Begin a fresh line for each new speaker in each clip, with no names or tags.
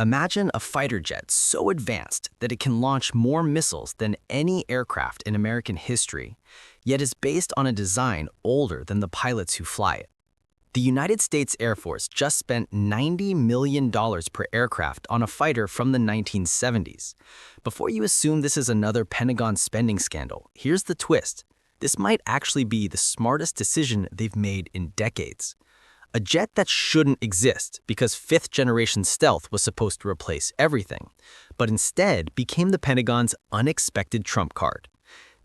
Imagine a fighter jet so advanced that it can launch more missiles than any aircraft in American history, yet is based on a design older than the pilots who fly it. The United States Air Force just spent $90 million per aircraft on a fighter from the 1970s. Before you assume this is another Pentagon spending scandal, here's the twist. This might actually be the smartest decision they've made in decades. A jet that shouldn't exist because fifth-generation stealth was supposed to replace everything, but instead became the Pentagon's unexpected trump card.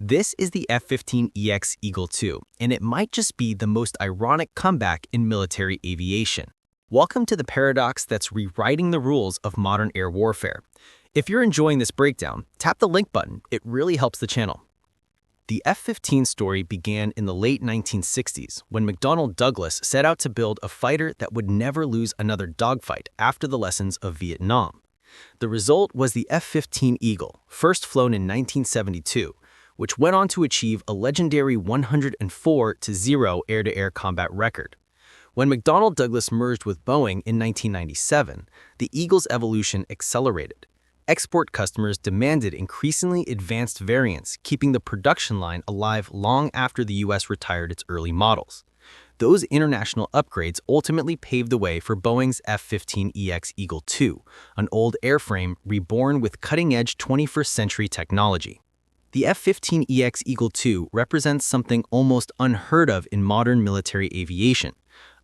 This is the F-15EX Eagle II, and it might just be the most ironic comeback in military aviation. Welcome to the paradox that's rewriting the rules of modern air warfare. If you're enjoying this breakdown, tap the link button. It really helps the channel. The F-15 story began in the late 1960s when McDonnell Douglas set out to build a fighter that would never lose another dogfight after the lessons of Vietnam. The result was the F-15 Eagle, first flown in 1972, which went on to achieve a legendary 104-0 air-to-air combat record. When McDonnell Douglas merged with Boeing in 1997, the Eagle's evolution accelerated. Export customers demanded increasingly advanced variants, keeping the production line alive long after the U.S. retired its early models. Those international upgrades ultimately paved the way for Boeing's F-15EX Eagle II, an old airframe reborn with cutting-edge 21st-century technology. The F-15EX Eagle II represents something almost unheard of in modern military aviation.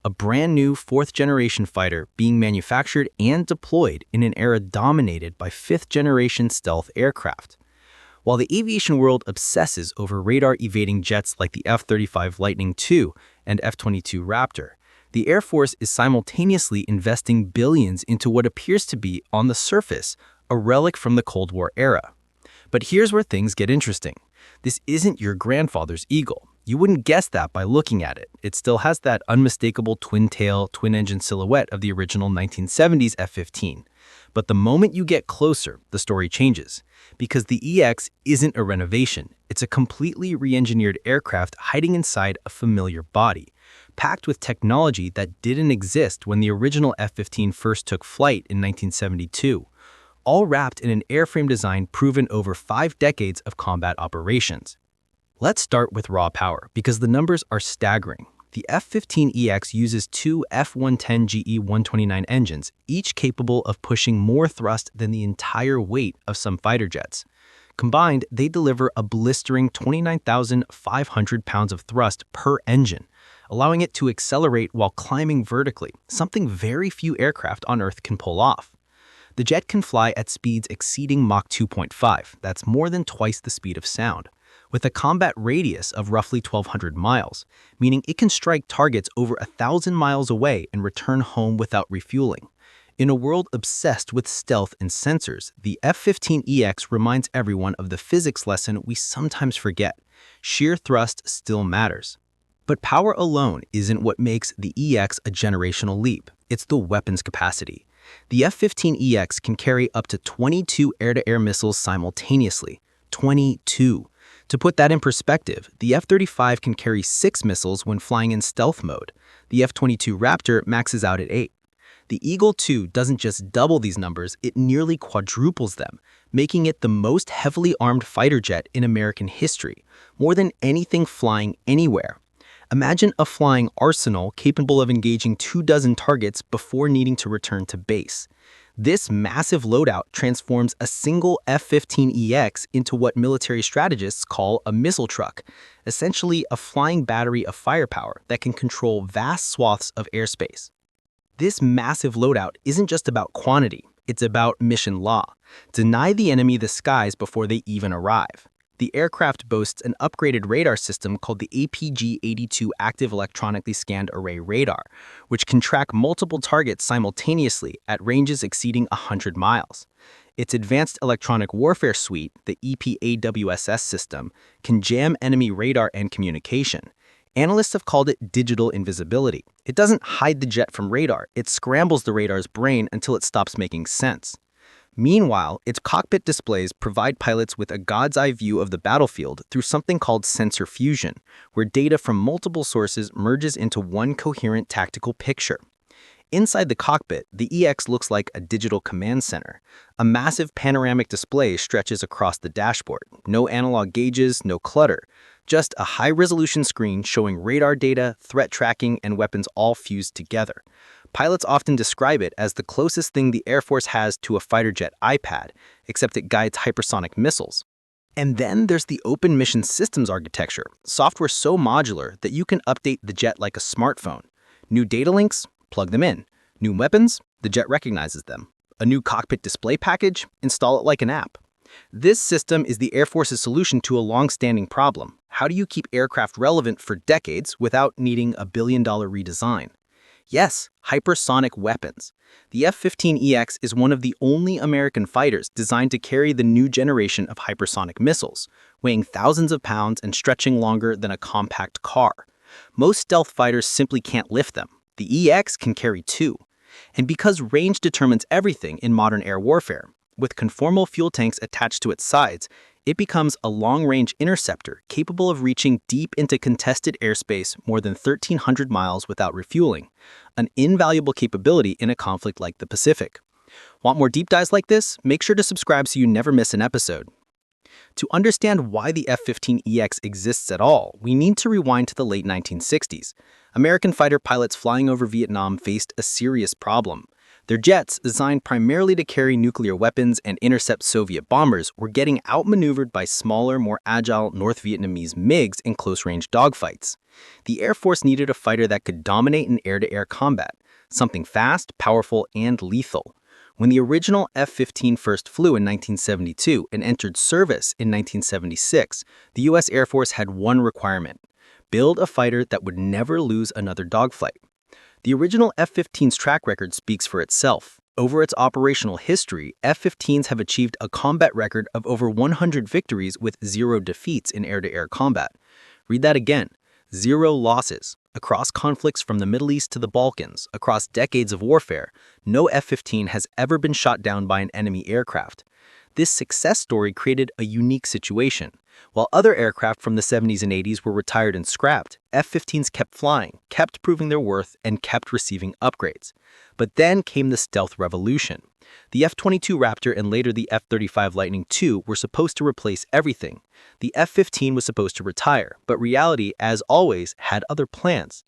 A brand new fourth-generation fighter being manufactured and deployed in an era dominated by fifth-generation stealth aircraft. While the aviation world obsesses over radar-evading jets like the F-35 Lightning II and F-22 Raptor, the Air Force is simultaneously investing billions into what appears to be, on the surface, a relic from the Cold War era. But here's where things get interesting. This isn't your grandfather's Eagle. You wouldn't guess that by looking at it. It still has that unmistakable twin-tail, twin-engine silhouette of the original 1970s F-15. But the moment you get closer, the story changes. Because the EX isn't a renovation. It's a completely re-engineered aircraft hiding inside a familiar body, packed with technology that didn't exist when the original F-15 first took flight in 1972. All wrapped in an airframe design proven over 5 decades of combat operations. Let's start with raw power, because the numbers are staggering. The F-15EX uses two F-110GE-129 engines, each capable of pushing more thrust than the entire weight of some fighter jets. Combined, they deliver a blistering 29,500 pounds of thrust per engine, allowing it to accelerate while climbing vertically, something very few aircraft on Earth can pull off. The jet can fly at speeds exceeding Mach 2.5, that's more than twice the speed of sound, with a combat radius of roughly 1,200 miles, meaning it can strike targets over 1,000 miles away and return home without refueling. In a world obsessed with stealth and sensors, the F-15EX reminds everyone of the physics lesson we sometimes forget. Sheer thrust still matters. But power alone isn't what makes the EX a generational leap. It's the weapons capacity. The F-15EX can carry up to 22 air-to-air missiles simultaneously. 22. To put that in perspective, the F-35 can carry 6 missiles when flying in stealth mode. The F-22 Raptor maxes out at 8. The Eagle II doesn't just double these numbers, it nearly quadruples them, making it the most heavily armed fighter jet in American history, more than anything flying anywhere. Imagine a flying arsenal capable of engaging 24 targets before needing to return to base. This massive loadout transforms a single F-15EX into what military strategists call a missile truck, essentially a flying battery of firepower that can control vast swaths of airspace. This massive loadout isn't just about quantity, it's about mission law. Deny the enemy the skies before they even arrive. The aircraft boasts an upgraded radar system called the APG-82 Active Electronically Scanned Array Radar, which can track multiple targets simultaneously at ranges exceeding 100 miles. Its advanced electronic warfare suite, the EPAWSS system, can jam enemy radar and communication. Analysts have called it digital invisibility. It doesn't hide the jet from radar, it scrambles the radar's brain until it stops making sense. Meanwhile, its cockpit displays provide pilots with a god's-eye view of the battlefield through something called sensor fusion, where data from multiple sources merges into one coherent tactical picture. Inside the cockpit, the EX looks like a digital command center. A massive panoramic display stretches across the dashboard. No analog gauges, no clutter. Just a high-resolution screen showing radar data, threat tracking, and weapons all fused together. Pilots often describe it as the closest thing the Air Force has to a fighter jet iPad, except it guides hypersonic missiles. And then there's the open mission systems architecture, software so modular that you can update the jet like a smartphone. New data links? Plug them in. New weapons? The jet recognizes them. A new cockpit display package? Install it like an app. This system is the Air Force's solution to a long-standing problem. How do you keep aircraft relevant for decades without needing a billion-dollar redesign? Yes, hypersonic weapons. The F-15EX is one of the only American fighters designed to carry the new generation of hypersonic missiles, weighing thousands of pounds and stretching longer than a compact car. Most stealth fighters simply can't lift them. The EX can carry two. And because range determines everything in modern air warfare, with conformal fuel tanks attached to its sides, it becomes a long-range interceptor capable of reaching deep into contested airspace more than 1,300 miles without refueling, an invaluable capability in a conflict like the Pacific. Want more deep dives like this? Make sure to subscribe so you never miss an episode. To understand why the F-15EX exists at all, we need to rewind to the late 1960s. American fighter pilots flying over Vietnam faced a serious problem. Their jets, designed primarily to carry nuclear weapons and intercept Soviet bombers, were getting outmaneuvered by smaller, more agile North Vietnamese MiGs in close-range dogfights. The Air Force needed a fighter that could dominate in air-to-air combat, something fast, powerful, and lethal. When the original F-15 first flew in 1972 and entered service in 1976, the U.S. Air Force had one requirement: build a fighter that would never lose another dogfight. The original F-15's track record speaks for itself. Over its operational history, F-15s have achieved a combat record of over 100 victories with 0 defeats in air-to-air combat. Read that again: 0 losses. Across conflicts from the Middle East to the Balkans, across decades of warfare, no F-15 has ever been shot down by an enemy aircraft. This success story created a unique situation. While other aircraft from the 70s and 80s were retired and scrapped, F-15s kept flying, kept proving their worth, and kept receiving upgrades. But then came the stealth revolution. The F-22 Raptor and later the F-35 Lightning II were supposed to replace everything. The F-15 was supposed to retire, but reality, as always, had other plans.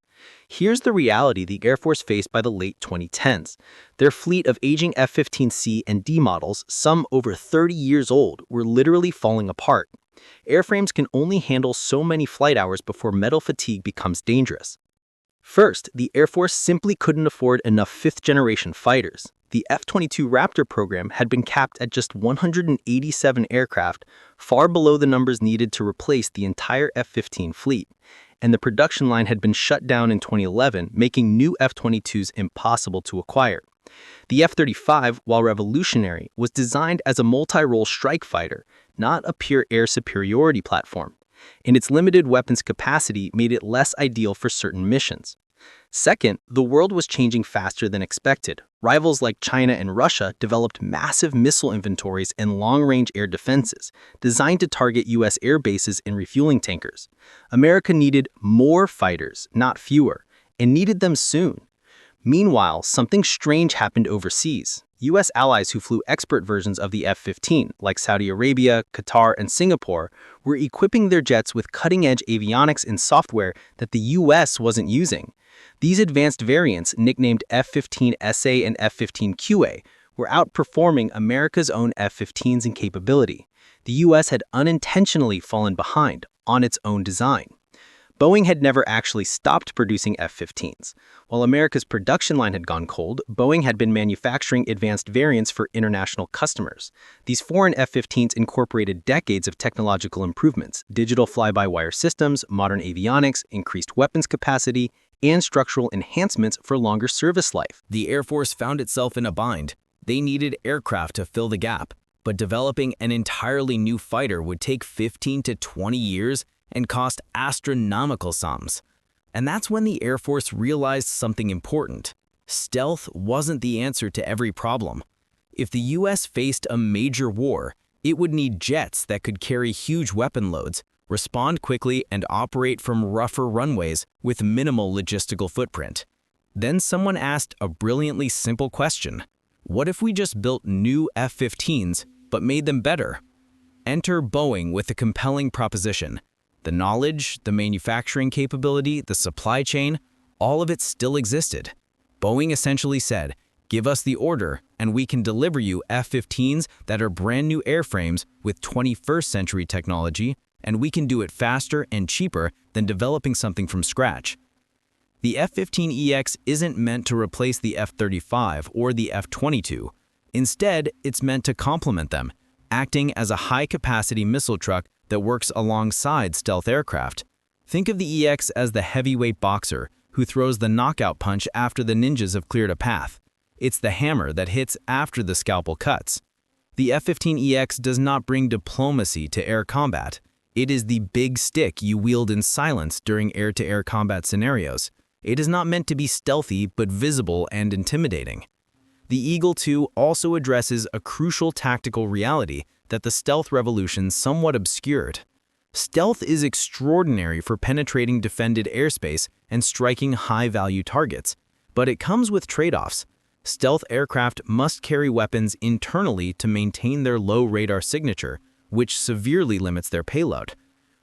Here's the reality the Air Force faced by the late 2010s. Their fleet of aging F-15C and D models, some over 30 years old, were literally falling apart. Airframes can only handle so many flight hours before metal fatigue becomes dangerous. First, the Air Force simply couldn't afford enough fifth-generation fighters. The F-22 Raptor program had been capped at just 187 aircraft, far below the numbers needed to replace the entire F-15 fleet. And the production line had been shut down in 2011, making new F-22s impossible to acquire. The F-35, while revolutionary, was designed as a multi-role strike fighter, not a pure air superiority platform, and its limited weapons capacity made it less ideal for certain missions. Second, the world was changing faster than expected. Rivals like China and Russia developed massive missile inventories and long-range air defenses, designed to target U.S. air bases and refueling tankers. America needed more fighters, not fewer, and needed them soon. Meanwhile, something strange happened overseas. U.S. allies who flew expert versions of the F-15, like Saudi Arabia, Qatar, and Singapore, were equipping their jets with cutting-edge avionics and software that the U.S. wasn't using. These advanced variants, nicknamed F-15SA and F-15QA, were outperforming America's own F-15s in capability. The U.S. had unintentionally fallen behind on its own design. Boeing had never actually stopped producing F-15s. While America's production line had gone cold, Boeing had been manufacturing advanced variants for international customers. These foreign F-15s incorporated decades of technological improvements: digital fly-by-wire systems, modern avionics, increased weapons capacity, and structural enhancements for longer service life. The Air Force found itself in a bind. They needed aircraft to fill the gap, but developing an entirely new fighter would take 15 to 20 years and cost astronomical sums. And that's when the Air Force realized something important. Stealth wasn't the answer to every problem. If the U.S. faced a major war, it would need jets that could carry huge weapon loads, respond quickly, and operate from rougher runways with minimal logistical footprint.
Then someone asked a brilliantly simple question. What if we just built new F-15s, but made them better? Enter Boeing with a compelling proposition. The knowledge, the manufacturing capability, the supply chain, all of it still existed. Boeing essentially said, give us the order, and we can deliver you F-15s that are brand new airframes with 21st century technology, and we can do it faster and cheaper than developing something from scratch. The F-15EX isn't meant to replace the F-35 or the F-22. Instead, it's meant to complement them, acting as a high-capacity missile truck that works alongside stealth aircraft. Think of the EX as the heavyweight boxer who throws the knockout punch after the ninjas have cleared a path. It's the hammer that hits after the scalpel cuts. The F-15EX does not bring diplomacy to air combat. It is the big stick you wield in silence during air-to-air combat scenarios. It is not meant to be stealthy but visible and intimidating. The Eagle II also addresses a crucial tactical reality that the stealth revolution somewhat obscured. Stealth is extraordinary for penetrating defended airspace and striking high-value targets, but it comes with trade-offs. Stealth aircraft must carry weapons internally to maintain their low radar signature, which severely limits their payload.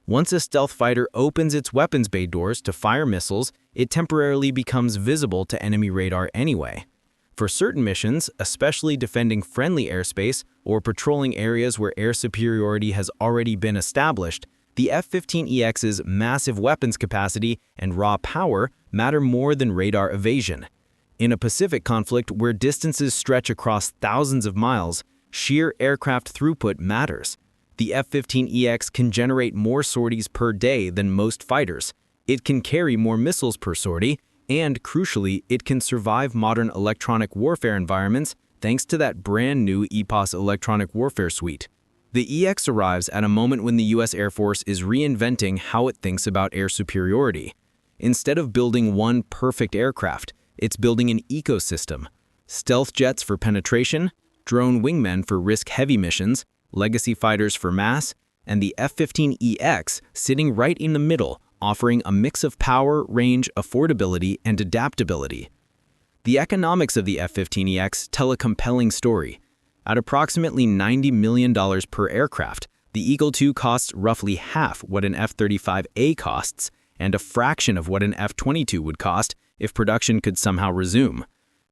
Once a stealth fighter opens its weapons bay doors to fire missiles, it temporarily becomes visible to enemy radar anyway. For certain missions, especially defending friendly airspace or patrolling areas where air superiority has already been established, the F-15EX's massive weapons capacity and raw power matter more than radar evasion. In a Pacific conflict where distances stretch across thousands of miles, sheer aircraft throughput matters. The F-15EX can generate more sorties per day than most fighters. It can carry more missiles per sortie, and crucially, it can survive modern electronic warfare environments thanks to that brand new EPAWSS electronic warfare suite. The EX arrives at a moment when the US Air Force is reinventing how it thinks about air superiority. Instead of building one perfect aircraft, it's building an ecosystem. Stealth jets for penetration, drone wingmen for risk-heavy missions, legacy fighters for mass, and the F-15EX sitting right in the middle, offering a mix of power, range, affordability, and adaptability. The economics of the F-15EX tell a compelling story. At approximately $90 million per aircraft, the Eagle II costs roughly half what an F-35A costs and a fraction of what an F-22 would cost if production could somehow resume.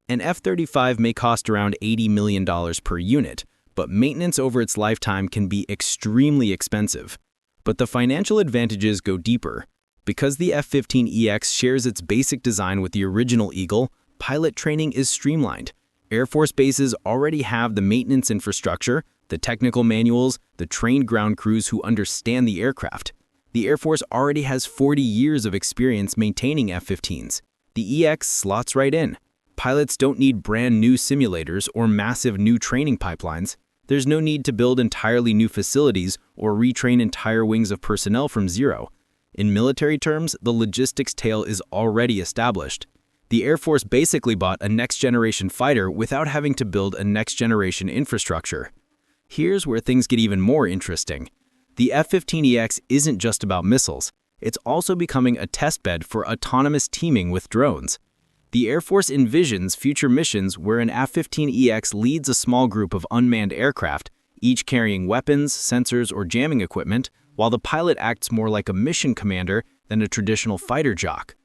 An F-35 may cost around $80 million per unit, but maintenance over its lifetime can be extremely expensive. But the financial advantages go deeper. Because the F-15EX shares its basic design with the original Eagle, pilot training is streamlined. Air Force bases already have the maintenance infrastructure, the technical manuals, the trained ground crews who understand the aircraft. The Air Force already has 40 years of experience maintaining F-15s. The EX slots right in. Pilots don't need brand new simulators or massive new training pipelines. There's no need to build entirely new facilities or retrain entire wings of personnel from zero. In military terms, the logistics tail is already established. The Air Force basically bought a next-generation fighter without having to build a next-generation infrastructure. Here's where things get even more interesting. The F-15EX isn't just about missiles. It's also becoming a testbed for autonomous teaming with drones. The Air Force envisions future missions where an F-15EX leads a small group of unmanned aircraft, each carrying weapons, sensors, or jamming equipment, while the pilot acts more like a mission commander than a traditional fighter jock.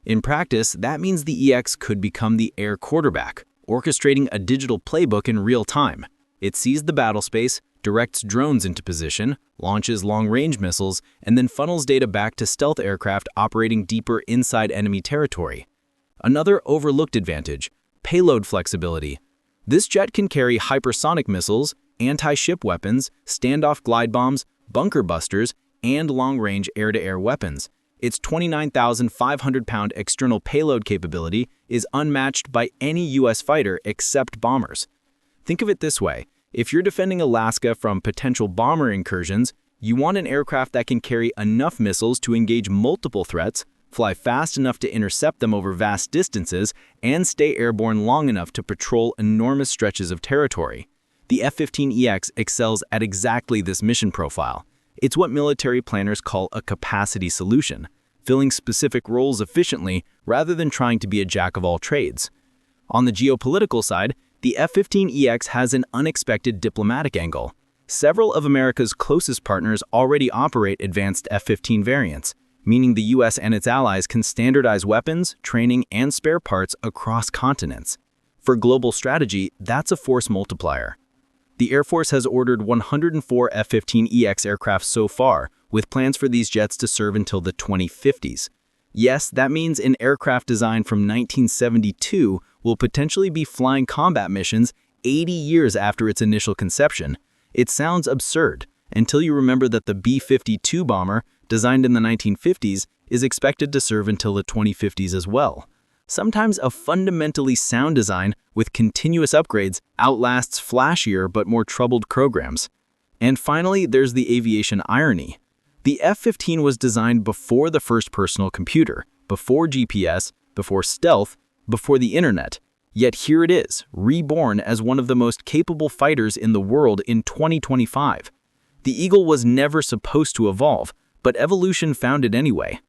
In practice, that means the EX could become the air quarterback, orchestrating a digital playbook in real time. It sees the battle space, directs drones into position, launches long-range missiles, and then funnels data back to stealth aircraft operating deeper inside enemy territory. Another overlooked advantage: payload flexibility. This jet can carry hypersonic missiles, anti-ship weapons, standoff glide bombs, bunker busters, and long-range air-to-air weapons. Its 29,500-pound external payload capability is unmatched by any U.S. fighter except bombers. Think of it this way: if you're defending Alaska from potential bomber incursions, you want an aircraft that can carry enough missiles to engage multiple threats, fly fast enough to intercept them over vast distances, and stay airborne long enough to patrol enormous stretches of territory. The F-15EX excels at exactly this mission profile. It's what military planners call a capacity solution. filling specific roles efficiently rather than trying to be a jack of all trades. On the geopolitical side, the F-15EX has an unexpected diplomatic angle. Several of America's closest partners already operate advanced F-15 variants, meaning the US and its allies can standardize weapons, training, and spare parts across continents. For global strategy, that's a force multiplier. The Air Force has ordered 104 F-15EX aircraft so far, with plans for these jets to serve until the 2050s. Yes, that means an aircraft designed from 1972 will potentially be flying combat missions 80 years after its initial conception. It sounds absurd until you remember that the B-52 bomber, designed in the 1950s, is expected to serve until the 2050s as well. Sometimes a fundamentally sound design with continuous upgrades outlasts flashier but more troubled programs. And finally, there's the aviation irony. The F-15 was designed before the first personal computer, before GPS, before stealth, before the internet. Yet here it is, reborn as one of the most capable fighters in the world in 2025. The Eagle was never supposed to evolve, but evolution found it anyway.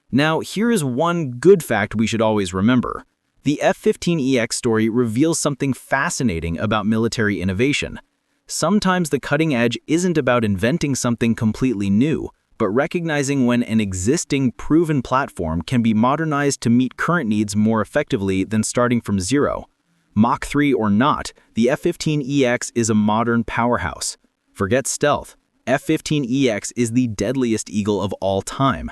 Now, here is one good fact we should always remember. The F-15EX story reveals something fascinating about military innovation. Sometimes the cutting edge isn't about inventing something completely new, but recognizing when an existing, proven platform can be modernized to meet current needs more effectively than starting from zero. Mach 3 or not, the F-15EX is a modern powerhouse. Forget stealth. F-15EX is the deadliest Eagle of all time.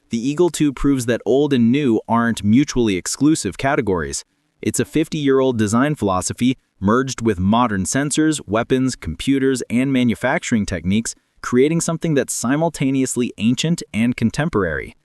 The Eagle II proves that old and new aren't mutually exclusive categories. It's a 50-year-old design philosophy merged with modern sensors, weapons, computers, and manufacturing techniques, creating something that's simultaneously ancient and contemporary.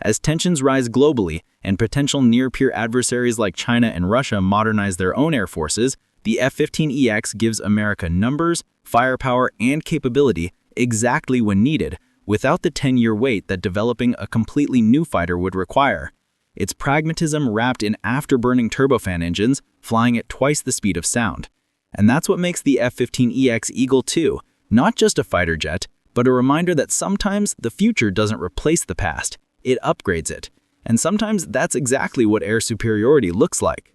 As tensions rise globally and potential near-peer adversaries like China and Russia modernize their own air forces, the F-15EX gives America numbers, firepower, and capability exactly when needed, without the 10-year wait that developing a completely new fighter would require. It's pragmatism wrapped in afterburning turbofan engines, flying at twice the speed of sound. And that's what makes the F-15EX Eagle II not just a fighter jet, but a reminder that sometimes the future doesn't replace the past, it upgrades it. And sometimes that's exactly what air superiority looks like.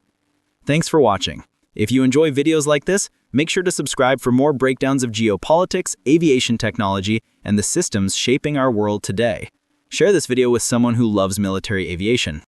Thanks for watching. If you enjoy videos like this, make sure to subscribe for more breakdowns of geopolitics, aviation technology, and the systems shaping our world today. Share this video with someone who loves military aviation.